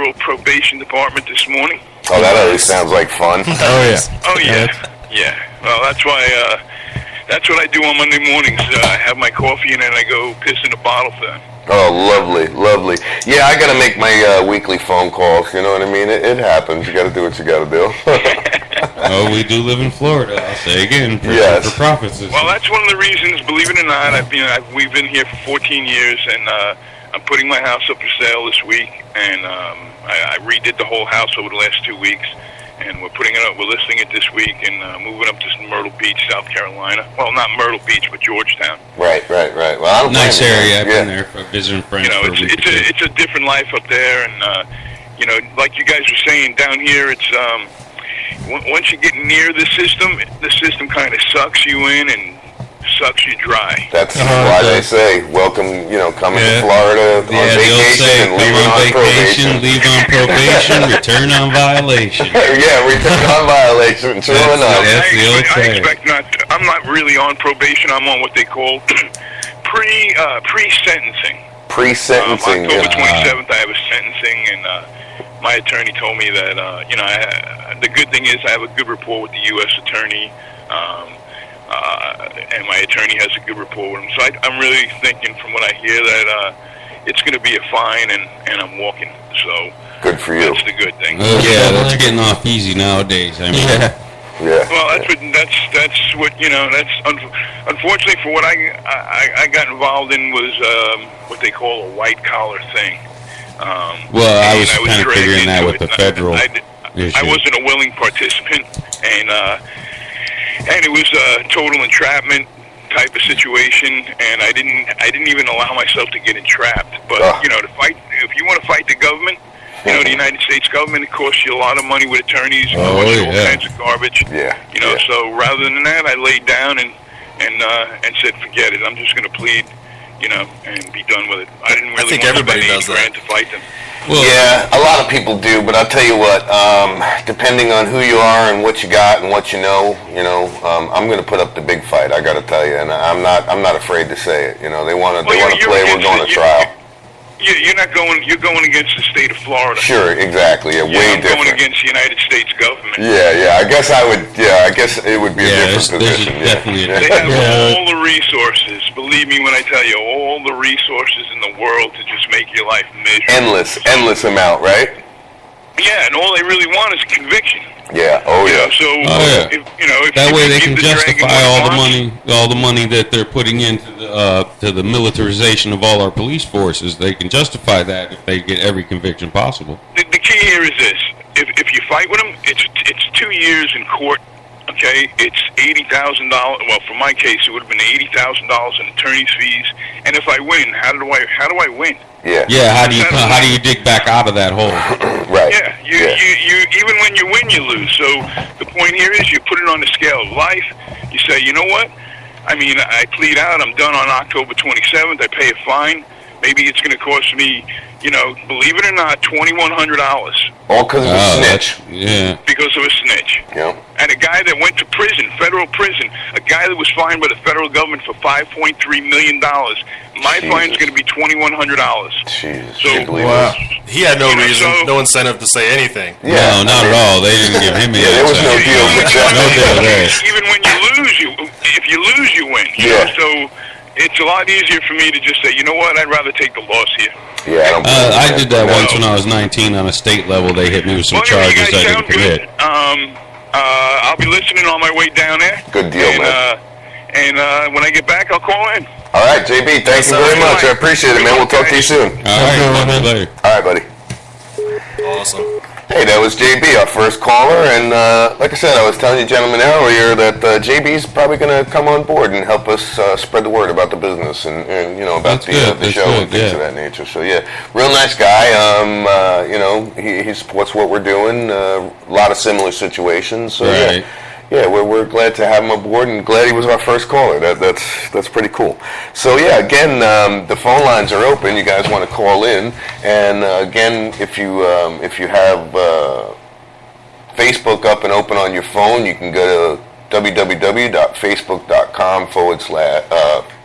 federal probation department this morning. Oh, that always sounds like fun. Oh yeah. Well, that's why. That's what I do on Monday mornings. I have my coffee and then I go piss in a bottle for them. Oh, lovely, lovely. Yeah, I got to make my weekly phone calls. You know what I mean? It happens. You got to do what you got to do. Oh, we do live in Florida. I'll say again, yes. For profits. Well, that's one of the reasons. Believe it or not, we've been here for 14 years, and I'm putting my house up for sale this week. And I redid the whole house over the last 2 weeks, and we're putting it up. We're listing it this week and moving up to Myrtle Beach, South Carolina. Well, not Myrtle Beach, but Georgetown. Right. Well, I don't nice area. I've been there for visiting friends. You know, it's a different life up there, and you know, like you guys were saying, down here, it's once you get near the system kind of sucks you in and sucks you dry. That's why they say, welcome, coming to Florida on vacation and leaving on probation. Leave on probation, return on violation. Return on violation. True enough. That's the old saying. I'm not really on probation. I'm on what they call pre-sentencing. Pre-sentencing. October 27th, I have a sentencing, and my attorney told me that, the good thing is I have a good rapport with the U.S. attorney, and my attorney has a good rapport with him. So I'm really thinking, from what I hear, that it's going to be a fine, and I'm walking. So good for you. That's the good thing. That's getting off easy nowadays. I mean, Yeah. Well, that's what that's unfortunately for what I got involved in was what they call a white collar thing. I was kind of figuring that with the federal issue. I wasn't a willing participant, and it was a total entrapment type of situation, and I didn't even allow myself to get entrapped. But to fight, if you want to fight the government, the United States government, it costs you a lot of money with attorneys, and all kinds of garbage. So rather than that, I laid down and said, forget it. I'm just going to plead, and be done with it. I didn't really want to spend $80,000 to fight them. Well, a lot of people do, but I'll tell you what, depending on who you are and what you got and what you know, I'm going to put up the big fight, I got to tell you, and I'm not afraid to say it. They want to play, we're going to trial. You're going against the state of Florida. Sure, exactly. Yeah, way different. Going against the United States government. Yeah. I guess it would be a different position. Definitely. They have all the resources. Believe me when I tell you, all the resources in the world to just make your life miserable. Endless amount, right? Yeah, and all they really want is conviction. Yeah. If that way they can justify all the money that they're putting into the militarization of all our police forces. They can justify that if they get every conviction possible. The key here is this: if you fight with them, it's 2 years in court. Okay, it's $80,000. Well, for my case, it would have been $80,000 in attorney's fees. And if I win, how do I win? Yeah. How do you dig back out of that hole? Right. Yeah. You even when you win, you lose. So the point here is you put it on the scale of life. You say, you know what? I mean, I plead out. I'm done on October 27th. I pay a fine. Maybe it's going to cost me, believe it or not, $2,100. All because of a snitch. Yeah. Because of a snitch. Yeah. And a guy that went to prison, federal prison, a guy that was fined by the federal government for $5.3 million. My fine's going to be $2,100. Jesus. So, wow. He had no reason, no incentive to say anything. Yeah, no, not at all. They didn't give him any. There was no deal with that. No deal there. Even when you lose, if you lose, you win. So it's a lot easier for me to just say, you know what, I'd rather take the loss here. Yeah, I did that once when I was 19 on a state level. They hit me with some charges I didn't commit. I'll be listening on my way down there. Good deal, man. And when I get back, I'll call in. All right, JB, thank you very much. I appreciate it, man. We'll talk to you soon. All right, later. All right, buddy. Awesome. Hey, that was JB, our first caller, and like I said, I was telling you gentlemen earlier that JB's probably going to come on board and help us spread the word about the business and about the show and things of that nature. So yeah, real nice guy. He supports what we're doing. A lot of similar situations. So yeah, we're glad to have him aboard, and glad he was our first caller. That's pretty cool. So yeah, again, the phone lines are open. You guys want to call in, and again, if you have Facebook up and open on your phone, you can go to www.facebook.com/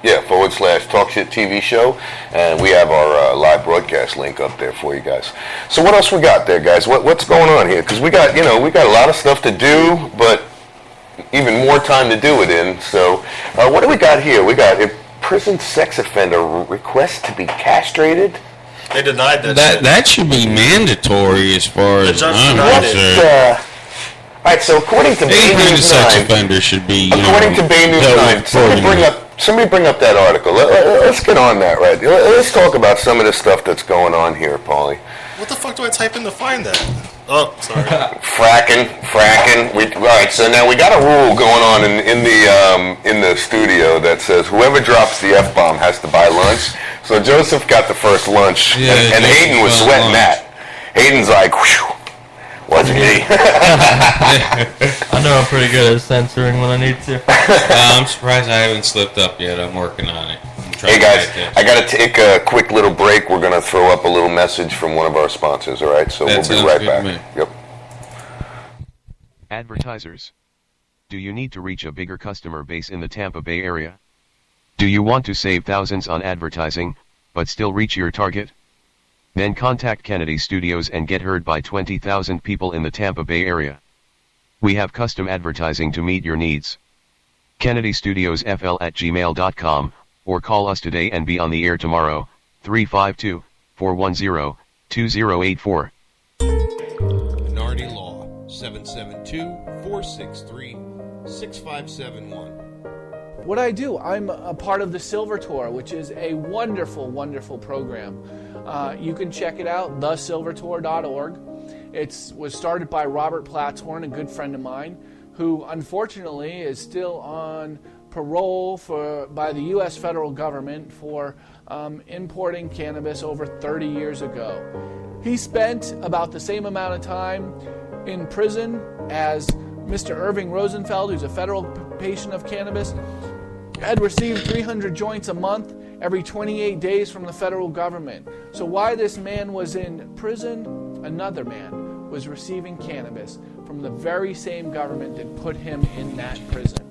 Yeah, /Talk Shit TV show, and we have our live broadcast link up there for you guys. So what else we got there, guys? What's going on here? Because we got a lot of stuff to do, but even more time to do it in. So what do we got here? We got a prison sex offender request to be castrated. They denied that. That should be mandatory as far as I'm concerned. All right, so according to Bay News 9, sex offender should be. According to Bay News 9, somebody bring up that article. Let's get on that, right? Let's talk about some of the stuff that's going on here, Paulie. What the fuck do I type in to find that? Oh, sorry. Fracking. All right, so now we got a rule going on in the studio that says whoever drops the F-bomb has to buy lunch. So Joseph got the first lunch, and Hayden was sweating that. Hayden's like, whew. Wasn't me. I know I'm pretty good at censoring when I need to. I'm surprised I haven't slipped up yet. I'm working on it. Hey guys, I got to take a quick little break. We're going to throw up a little message from one of our sponsors, all right? So we'll be right back. Yep. Advertisers. Do you need to reach a bigger customer base in the Tampa Bay area? Do you want to save thousands on advertising, but still reach your target? Then contact Kennedy Studios and get heard by 20,000 people in the Tampa Bay area. We have custom advertising to meet your needs. KennedyStudiosFL@gmail.com, or call us today and be on the air tomorrow, 352-410-2084. Minority Law, 772-463-6571. What I do, I'm a part of the Silver Tour, which is a wonderful, wonderful program. You can check it out, thesilvertour.org. It was started by Robert Platshorn, a good friend of mine, who unfortunately is still on parole by the U.S. federal government for importing cannabis over 30 years ago. He spent about the same amount of time in prison as Mr. Irving Rosenfeld, who's a federal patient of cannabis, had received 300 joints a month every 28 days from the federal government. So while this man was in prison, another man was receiving cannabis from the very same government that put him in that prison.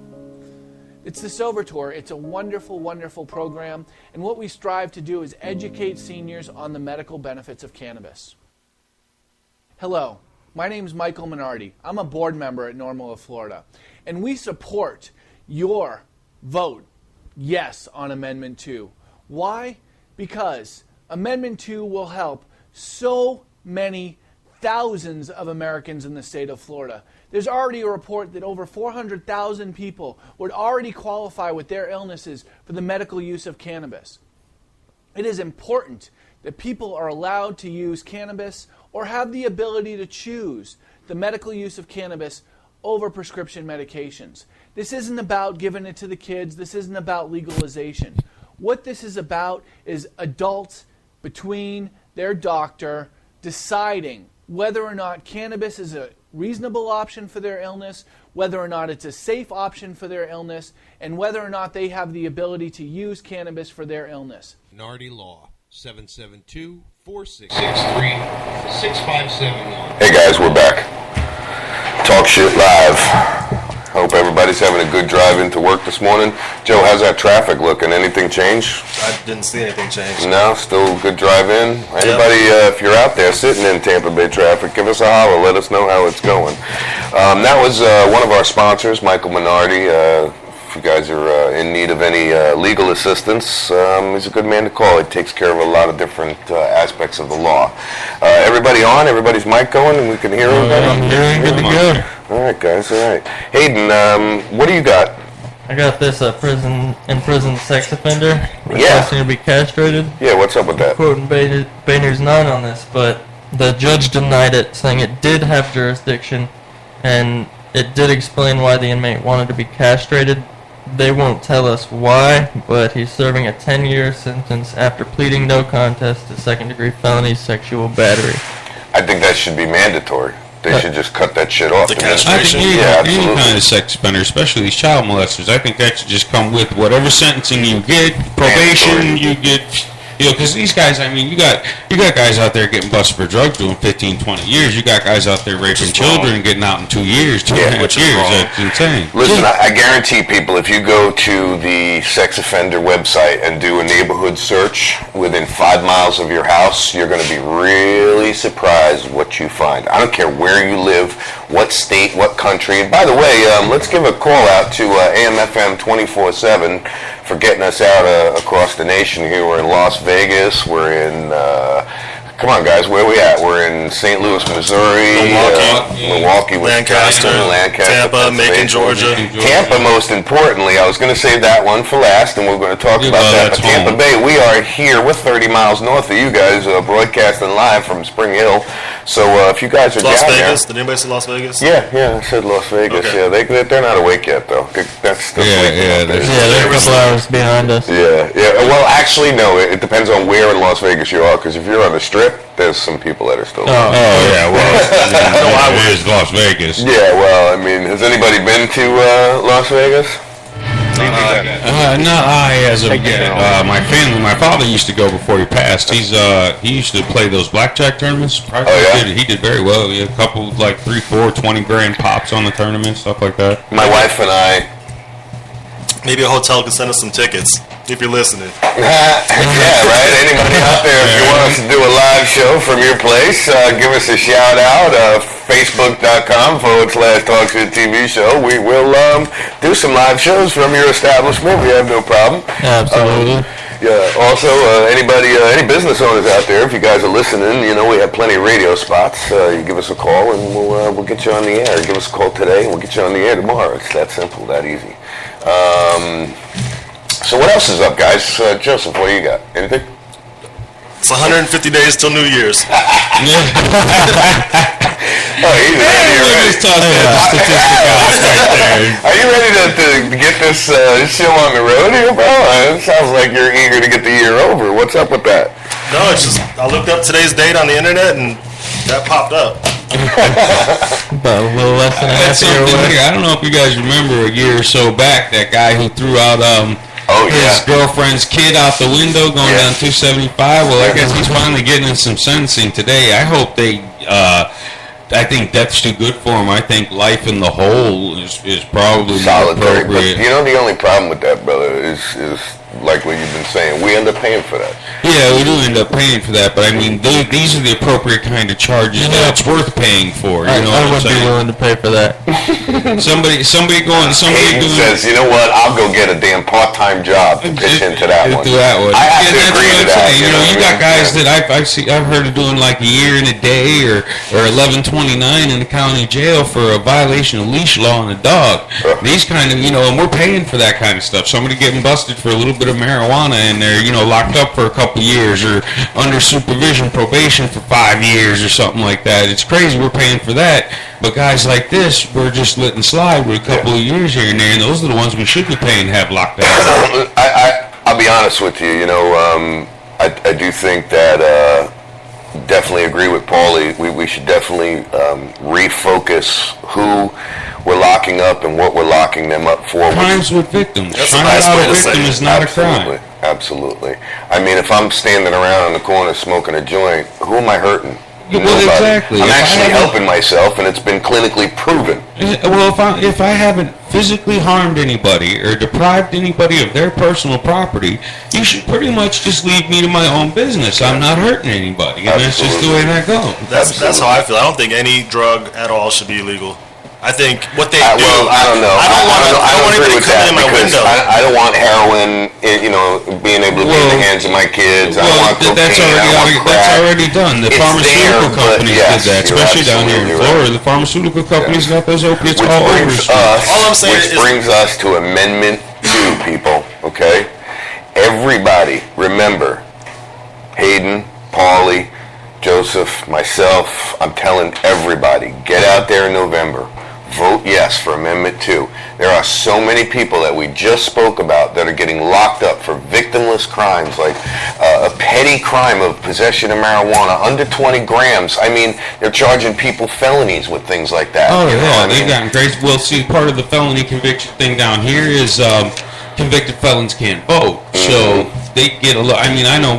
It's the Silver Tour. It's a wonderful, wonderful program. And what we strive to do is educate seniors on the medical benefits of cannabis. Hello, my name is Michael Minardi. I'm a board member at Normal of Florida. And we support your vote yes on Amendment 2. Why? Because Amendment 2 will help so many thousands of Americans in the state of Florida. There's already a report that over 400,000 people would already qualify with their illnesses for the medical use of cannabis. It is important that people are allowed to use cannabis or have the ability to choose the medical use of cannabis over prescription medications. This isn't about giving it to the kids. This isn't about legalization. What this is about is adults between their doctor deciding whether or not cannabis is a reasonable option for their illness, whether or not it's a safe option for their illness, and whether or not they have the ability to use cannabis for their illness. Minority Law, 772-463-6571. Hey guys, we're back. Talk Shit Live. Hope everybody's having a good drive into work this morning. Joe, how's that traffic looking? Anything change? I didn't see anything change. No, still good drive in. Anybody, if you're out there sitting in Tampa Bay traffic, give us a holler. Let us know how it's going. That was one of our sponsors, Michael Minardi. If you guys are in need of any legal assistance, he's a good man to call. He takes care of a lot of different aspects of the law. Everybody on? Everybody's mic going and we can hear everybody? I'm hearing good to go. All right, guys. All right. Hayden, what do you got? I got this prison sex offender requesting to be castrated. Yeah, what's up with that? Quoting Bay News 9 on this, but the judge denied it, saying it did have jurisdiction, and it did explain why the inmate wanted to be castrated. They won't tell us why, but he's serving a 10-year sentence after pleading no contest to second-degree felony sexual battery. I think that should be mandatory. They should just cut that shit off. The castration? I think any kind of sex offender, especially these child molesters, I think that should just come with whatever sentencing you get, probation, you get Because these guys, I mean, you got guys out there getting busted for drugs doing 15, 20 years. You got guys out there raping children and getting out in 2 years, 2.5 years. That's insane. Listen, I guarantee people, if you go to the sex offender website and do a neighborhood search within 5 miles of your house, you're going to be really surprised what you find. I don't care where you live, what state, what country. And by the way, let's give a call out to AM/FM 24/7 for getting us out across the nation here. We're in Las Vegas. We're in, come on guys, where are we at? We're in St. Louis, Missouri, Milwaukee, Lancaster, Tampa, Macon, Georgia. Tampa, most importantly. I was going to save that one for last, and we're going to talk about that. But Tampa Bay, we are here. We're 30 miles north of you guys, broadcasting live from Spring Hill. So if you guys are Las down Vegas? there, Did anybody say Las Vegas? yeah, I said Las Vegas. Okay. Yeah, they're not awake yet though. That's still sleeping. They're a couple hours behind us. Yeah. Well, actually, no. It depends on where in Las Vegas you are. Because if you're on the Strip, there's some people that are still. Well, it is Las Vegas. Yeah. Well, I mean, has anybody been to Las Vegas? Not I, as of yet. My father used to go before he passed. He used to play those blackjack tournaments. He did very well. He had a couple, like 3, 4, 20 grand pops on the tournament, stuff like that. My wife and I. Maybe a hotel could send us some tickets if you're listening. Yeah, right. Anybody out there, if you want us to do a live show from your place, give us a shout out. Facebook.com/Talk Shit TV show. We will do some live shows from your establishment. We have no problem. Absolutely. Yeah. Also, anybody, any business owners out there, if you guys are listening, you know we have plenty of radio spots. You give us a call and we'll get you on the air. Give us a call today and we'll get you on the air tomorrow. It's that simple, that easy. So what else is up, guys? Joseph, what do you got? Anything? It's 150 days till New Year's. Oh, he's ready. Are you ready to get this show on the road here, bro? It sounds like you're eager to get the year over. What's up with that? No, it's just I looked up today's date on the internet and that popped up. About a little less than a half year away. I don't know if you guys remember a year or so back, that guy who threw out his girlfriend's kid out the window going down 275. Well, I guess he's finally getting in some sentencing today. I hope they. I think death's too good for him. I think life in the whole is probably solitary. More appropriate. But you know, the only problem with that, brother, is like what you've been saying. We end up paying for that. Yeah, we do end up paying for that. But I mean, these are the appropriate kind of charges that it's worth paying for. You know I would be willing to pay for that. Somebody Hayden says, you know what? I'll go get a damn part-time job to pitch into that one. I have to agree to that. You know, you got guys that I've heard of doing like a year and a day or 1129 in the county jail for a violation of leash law on a dog. These kind of, you know, and we're paying for that kind of stuff. Somebody getting busted for a little bit of marijuana and they're, you know, locked up for a couple years or under supervision probation for 5 years or something like that. It's crazy we're paying for that. But guys like this, we're just letting slide with a couple of years here and there, and those are the ones we should be paying to have locked down. I'll be honest with you. You know, I do think that definitely agree with Paulie. We should definitely refocus who we're locking up and what we're locking them up for. Crimes with victims. That's Trying out a victim is not a crime. Absolutely. I mean, if I'm standing around in the corner smoking a joint, who am I hurting? Well, exactly. I'm actually helping myself, and it's been clinically proven. Well, if I haven't physically harmed anybody or deprived anybody of their personal property, you should pretty much just leave me to my own business. I'm not hurting anybody, and that's just the way that goes. That's how I feel. I don't think any drug at all should be illegal. I think what they do. Well, I don't know. I don't agree with that because I don't want heroin, you know, being able to be in the hands of my kids. I don't want cocaine. That's already done. The pharmaceutical companies did that, especially down here in Florida. The pharmaceutical companies got those opiates all over. All I'm saying which brings us to Amendment 2, people. Okay, everybody, remember, Hayden, Paulie, Joseph, myself. I'm telling everybody, get out there in November. Vote yes for Amendment 2. There are so many people that we just spoke about that are getting locked up for victimless crimes, like a petty crime of possession of marijuana, under 20 grams. I mean, they're charging people felonies with things like that. Oh, yeah, they've gotten crazy. Well, see, part of the felony conviction thing down here is convicted felons can't vote. So they get a little. I mean, I know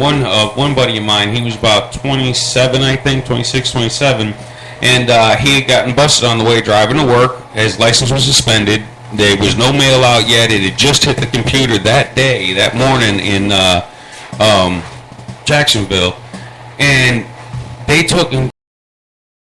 one buddy of mine. He was about 27, I think, 26, 27, and he had gotten busted on the way driving to work. His license was suspended. There was no mail out yet. It had just hit the computer that morning in Jacksonville, and they took him